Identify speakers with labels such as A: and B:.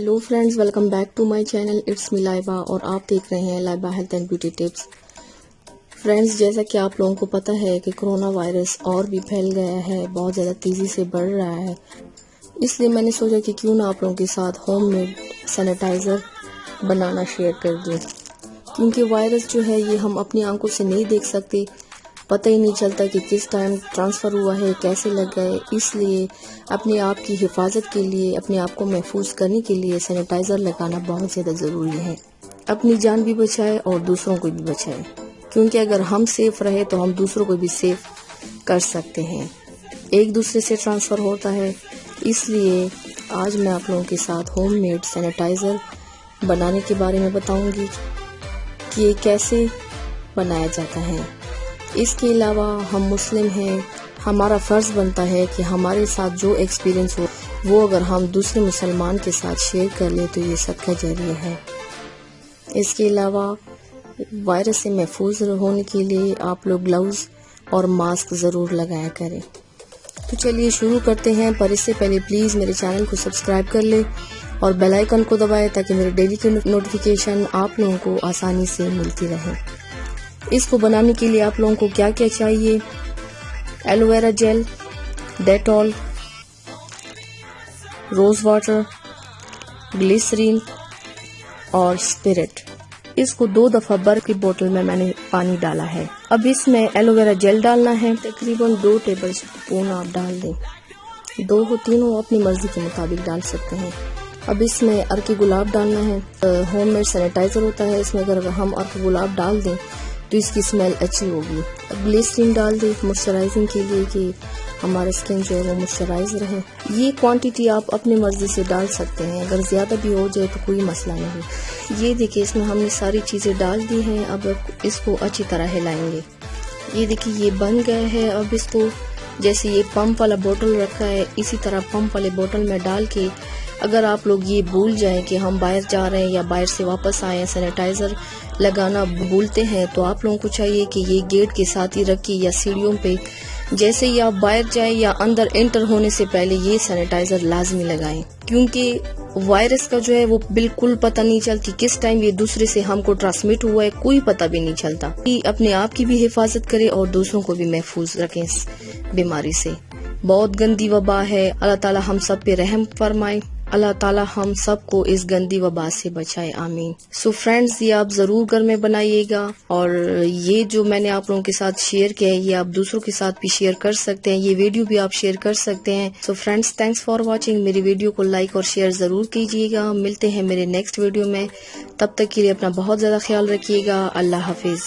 A: Hello friends, welcome back to my channel, it's me Laiba, اور آپ دیکھ رہے ہیں Laiba health and beauty tips. Friends, جیسا کہ آپ لوگوں کو پتہ ہے کہ کرونا وائرس اور بھی پھیل گیا ہے، بہت زیادہ تیزی سے بڑھ رہا ہے، اس لیے میں نے سوچا کہ کیوں نہ آپ لوگوں کے ساتھ ہوم میڈ سینیٹائزر بنانا شیئر کر دوں، کیونکہ وائرس جو ہے یہ ہم اپنی آنکھوں سے نہیں دیکھ سکتے، پتہ ہی نہیں چلتا کہ کس ٹائم ٹرانسفر ہوا ہے، کیسے لگ گئے، اس لیے اپنے آپ کی حفاظت کے لیے، اپنے آپ کو محفوظ کرنے کے لیے سینیٹائزر لگانا بہت زیادہ ضروری ہے۔ اپنی جان بھی بچائے اور دوسروں کو بھی بچائے، کیونکہ اگر ہم سیف رہے تو ہم دوسروں کو بھی سیف کر سکتے ہیں۔ ایک دوسرے سے ٹرانسفر ہوتا ہے، اس لیے آج میں آپ لوگوں کے ساتھ ہوم میڈ سینیٹائزر بنانے کے بارے میں بتاؤں گی کہ یہ کیسے بنایا جاتا ہے۔ اس کے علاوہ ہم مسلم ہیں، ہمارا فرض بنتا ہے کہ ہمارے ساتھ جو ایکسپیرینس ہو وہ اگر ہم دوسرے مسلمان کے ساتھ شیئر کر لیں تو یہ صدقہ جاریہ ہے۔ اس کے علاوہ وائرس سے محفوظ ہونے کے لیے آپ لوگ گلوز اور ماسک ضرور لگایا کریں۔ تو چلیے شروع کرتے ہیں، پر اس سے پہلے پلیز میرے چینل کو سبسکرائب کر لیں اور بیل آئیکن کو دبائیں تاکہ میرے ڈیلی کی نوٹیفیکیشن آپ لوگوں کو آسانی سے ملتی رہے۔ اس کو بنانے کے لیے آپ لوگوں کو کیا کیا چاہیے؟ ایلو ویرا جیل، ڈیٹول، روز واٹر، گلیسرین اور اسپرٹ۔ اس کو 2 دفعہ برف کی بوتل میں نے پانی ڈالا ہے۔ اب اس میں ایلو ویرا جیل ڈالنا ہے، تقریباً 2 ٹیبل اسپون آپ ڈال دیں، 2 ہو 3 ہو اپنی مرضی کے مطابق ڈال سکتے ہیں۔ اب اس میں عرق گلاب ڈالنا ہے، ہوم میڈ سینیٹائزر ہوتا ہے، اس میں اگر ہم عرق گلاب ڈال دیں تو اس کی اسمیل اچھی ہوگی۔ گلیسرین ڈال دیں موئسچرائزنگ کے لیے کہ ہمارا اسکن جو ہے وہ موئسچرائز رہے۔ یہ کوانٹیٹی آپ اپنی مرضی سے ڈال سکتے ہیں، اگر زیادہ بھی ہو جائے تو کوئی مسئلہ نہیں۔ یہ دیکھیں اس میں ہم نے ساری چیزیں ڈال دی ہیں، اب اس کو اچھی طرح ہلائیں گے۔ یہ دیکھیں یہ بن گیا ہے۔ اب اس کو جیسے یہ پمپ والا بوتل رکھا ہے، اسی طرح پمپ والے بوتل میں ڈال کے اگر آپ لوگ یہ بھول جائیں کہ ہم باہر جا رہے ہیں یا باہر سے واپس آئے ہیں، سینیٹائزر لگانا بھولتے ہیں، تو آپ لوگوں کو چاہیے کہ یہ گیٹ کے ساتھ ہی رکھیں یا سیڑھیوں پہ، جیسے ہی آپ باہر جائیں یا اندر انٹر ہونے سے پہلے یہ سینیٹائزر لازمی لگائیں، کیونکہ وائرس کا جو ہے وہ بالکل پتہ نہیں چلتی کس ٹائم یہ دوسرے سے ہم کو ٹرانسمٹ ہوا ہے، کوئی پتہ بھی نہیں چلتا۔ اپنے آپ کی بھی حفاظت کریں اور دوسروں کو بھی محفوظ رکھیں اس بیماری سے۔ بہت گندی وبا ہے، اللہ تعالی ہم سب پہ رحم فرمائے، اللہ تعالی ہم سب کو اس گندی وبا سے بچائے، آمین۔ سو فرینڈز، یہ آپ ضرور گھر میں بنائیے گا، اور یہ جو میں نے آپ لوگوں کے ساتھ شیئر کیا ہے یہ آپ دوسروں کے ساتھ بھی شیئر کر سکتے ہیں، یہ ویڈیو بھی آپ شیئر کر سکتے ہیں۔ سو فرینڈز، تھینکس فار واچنگ، میری ویڈیو کو لائک اور شیئر ضرور کیجیے گا۔ ملتے ہیں میرے نیکسٹ ویڈیو میں، تب تک کے لیے اپنا بہت زیادہ خیال رکھیے گا۔ اللہ حافظ۔